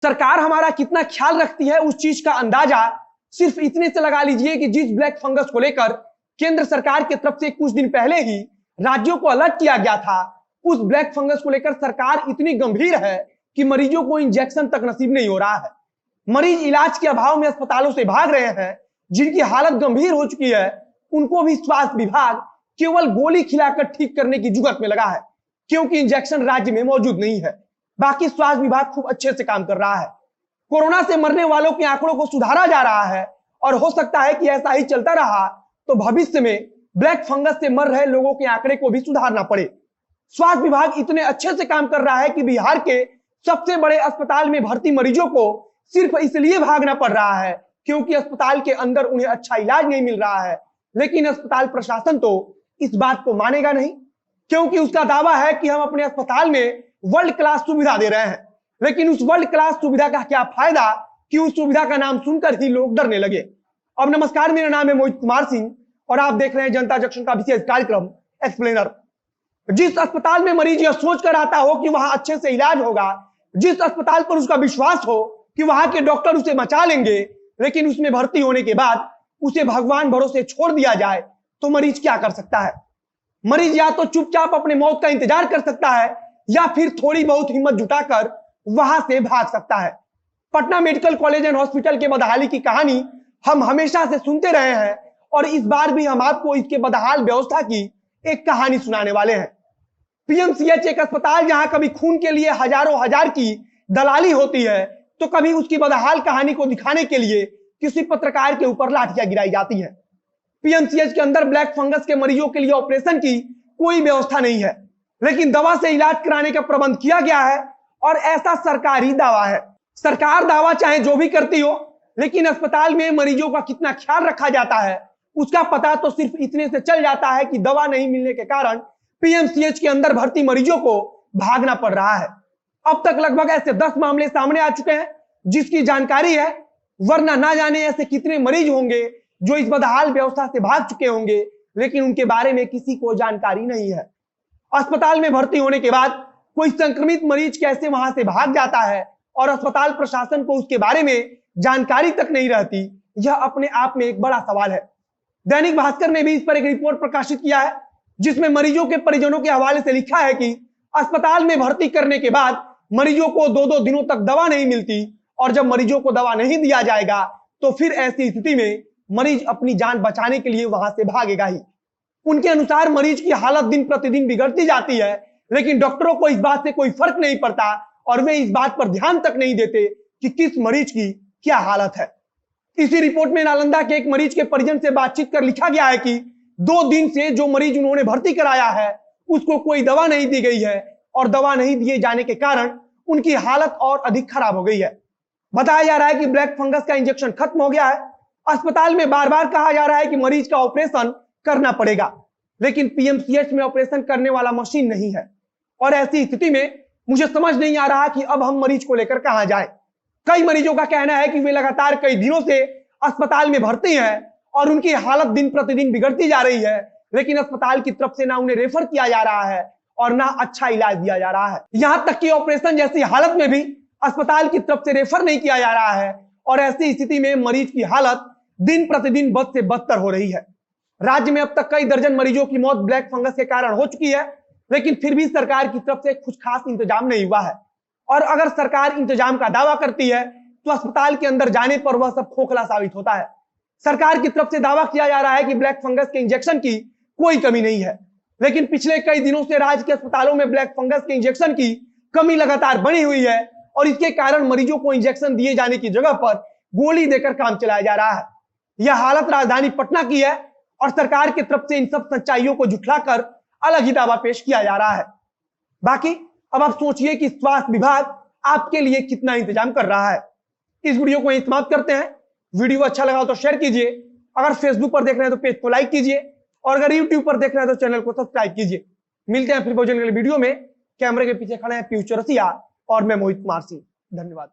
सरकार हमारा कितना ख्याल रखती है उस चीज का अंदाजा सिर्फ इतने से लगा लीजिए कि जिस ब्लैक फंगस को लेकर केंद्र सरकार की तरफ से कुछ दिन पहले ही राज्यों को अलर्ट किया गया था, उस ब्लैक फंगस को लेकर सरकार इतनी गंभीर है कि मरीजों को इंजेक्शन तक नसीब नहीं हो रहा है। मरीज इलाज के अभाव में अस्पतालों से भाग रहे हैं। जिनकी हालत गंभीर हो चुकी है उनको भी स्वास्थ्य विभाग केवल गोली खिलाकर ठीक करने की जुगत में लगा है, क्योंकि इंजेक्शन राज्य में मौजूद नहीं है। बाकी स्वास्थ्य विभाग खूब अच्छे से काम कर रहा है। कोरोना से मरने वालों के आंकड़ों को सुधारा जा रहा है और हो सकता है कि ऐसा ही चलता रहा तो भविष्य में ब्लैक फंगस से मर रहे लोगों के आंकड़े को भी सुधारना पड़े। स्वास्थ्य विभाग इतने अच्छे से काम कर रहा है कि बिहार के सबसे बड़े अस्पताल में भर्ती मरीजों को सिर्फ इसलिए भागना पड़ रहा है क्योंकि अस्पताल के अंदर उन्हें अच्छा इलाज नहीं मिल रहा है। लेकिन अस्पताल प्रशासन तो इस बात को मानेगा नहीं, क्योंकि उसका दावा है कि हम अपने अस्पताल में वर्ल्ड क्लास सुविधा दे रहे हैं। लेकिन उस वर्ल्ड क्लास सुविधा का क्या फायदा कि उस सुविधा का नाम सुनकर ही लोग डरने लगे। अब नमस्कार, मेरा नाम है मोहित कुमार सिंह और आप देख रहे हैं जनता जंक्शन का विशेष कार्यक्रम एक्सप्लेनर। जिस अस्पताल में मरीज यह सोचकर आता हो कि वहां अच्छे से इलाज होगा, जिस अस्पताल पर उसका विश्वास हो कि वहां के डॉक्टर उसे बचा लेंगे, लेकिन उसमें भर्ती होने के बाद उसे भगवान भरोसे छोड़ दिया जाए तो मरीज क्या कर सकता है? मरीज या तो चुपचाप अपने मौत का इंतजार कर सकता है या फिर थोड़ी बहुत हिम्मत जुटाकर वहां से भाग सकता है। Patna medical college and hospital के बदहाली की कहानी हम हमेशा से सुनते रहे हैं और इस बार भी हम आपको इसके बदहाल व्यवस्था की एक कहानी सुनाने वाले हैं। पीएमसीएच एक अस्पताल जहां कभी खून के लिए हजारों हजार की दलाली होती है तो कभी उसकी बदहाल कहानी को दिखाने के लिए किसी पत्रकार के ऊपर लाठियां गिराई जाती हैं। पीएमसीएच के अंदर ब्लैक फंगस के मरीजों के लिए ऑपरेशन की कोई व्यवस्था नहीं है, लेकिन दवा से इलाज कराने का प्रबंध किया गया है और ऐसा सरकारी दावा है। सरकार दावा चाहे जो भी करती हो, लेकिन अस्पताल में मरीजों का कितना ख्याल रखा जाता है उसका पता तो सिर्फ इतने से चल जाता है कि दवा नहीं मिलने के कारण पीएमसीएच के अंदर भर्ती मरीजों को भागना पड़ रहा है। अब तक लगभग ऐसे 10 मामले सामने आ चुके हैं जिसकी जानकारी है, वरना ना जाने ऐसे कितने मरीज होंगे जो इस बदहाल व्यवस्था से भाग चुके होंगे, लेकिन उनके बारे में किसी को जानकारी नहीं है। अस्पताल में भर्ती होने के बाद कोई संक्रमित मरीज कैसे वहां से भाग जाता है और अस्पताल प्रशासन को उसके बारे में जानकारी तक नहीं रहती, यह अपने आप में एक बड़ा सवाल है। दैनिक भास्कर ने भी इस पर एक रिपोर्ट प्रकाशित किया है जिसमें मरीजों के परिजनों के हवाले से लिखा है कि अस्पताल में भर्ती करने के बाद मरीजों को 2-2 दिनों तक दवा नहीं मिलती और जब मरीजों को दवा नहीं दिया जाएगा तो फिर ऐसी स्थिति में मरीज अपनी जान बचाने के लिए वहां से भागेगा ही। उनके अनुसार मरीज की हालत दिन प्रतिदिन बिगड़ती जाती है, लेकिन डॉक्टरों को इस बात से कोई फर्क नहीं पड़ता और वे इस बात पर ध्यान तक नहीं देते कि किस मरीज की क्या हालत है। इसी रिपोर्ट में नालंदा के एक मरीज के परिजन से बातचीत कर लिखा गया है कि 2 दिन से जो मरीज उन्होंने भर्ती कराया है उसको कोई दवा नहीं दी गई है और दवा नहीं दिए जाने के कारण उनकी हालत और अधिक खराब हो गई है। बताया जा रहा है कि ब्लैक फंगस का इंजेक्शन खत्म हो गया है। अस्पताल में बार बार कहा जा रहा है कि मरीज का ऑपरेशन करना पड़ेगा, लेकिन पीएमसीएच में ऑपरेशन करने वाला मशीन नहीं है और ऐसी स्थिति में मुझे समझ नहीं आ रहा कि अब हम मरीज को लेकर कहां जाएं। कई मरीजों का कहना है कि वे लगातार कई दिनों से अस्पताल में भर्ती हैं और उनकी हालत दिन प्रतिदिन बिगड़ती जा रही है, लेकिन अस्पताल की तरफ से ना उन्हें रेफर किया जा रहा है और ना अच्छा इलाज दिया जा रहा है। यहां तक कि ऑपरेशन जैसी हालत में भी अस्पताल की तरफ से रेफर नहीं किया जा रहा है और ऐसी स्थिति में मरीज की हालत दिन प्रतिदिन बद से बदतर हो रही है। राज्य में अब तक कई दर्जन मरीजों की मौत ब्लैक फंगस के कारण हो चुकी है, लेकिन फिर भी सरकार की तरफ से कुछ खास इंतजाम नहीं हुआ है। और अगर सरकार इंतजाम का दावा करती है तो अस्पताल के अंदर जाने पर वह सब खोखला साबित होता है। सरकार की तरफ से दावा किया जा रहा है कि ब्लैक फंगस के इंजेक्शन की कोई कमी नहीं है, लेकिन पिछले कई दिनों से राज्य के अस्पतालों में ब्लैक फंगस के इंजेक्शन की कमी लगातार बनी हुई है और इसके कारण मरीजों को इंजेक्शन दिए जाने की जगह पर गोली देकर काम चलाया जा रहा है। यह हालत राजधानी पटना की है और सरकार की तरफ से इन सब सच्चाइयों को झुठलाकर अलग ही दावा पेश किया जा रहा है। बाकी अब आप सोचिए कि स्वास्थ्य विभाग आपके लिए कितना इंतजाम कर रहा है। इस वीडियो को यहीं समाप्त करते हैं। वीडियो अच्छा लगा तो शेयर कीजिए, अगर फेसबुक पर देख रहे हैं तो पेज को लाइक कीजिए और अगर यूट्यूब पर देख रहे हैं तो चैनल को सब्सक्राइब कीजिए। मिलते हैं फिर भोजन के वीडियो में। कैमरे के पीछे खड़े हैं फ्यूचर रसिया और मैं मोहित कुमार सिंह। धन्यवाद।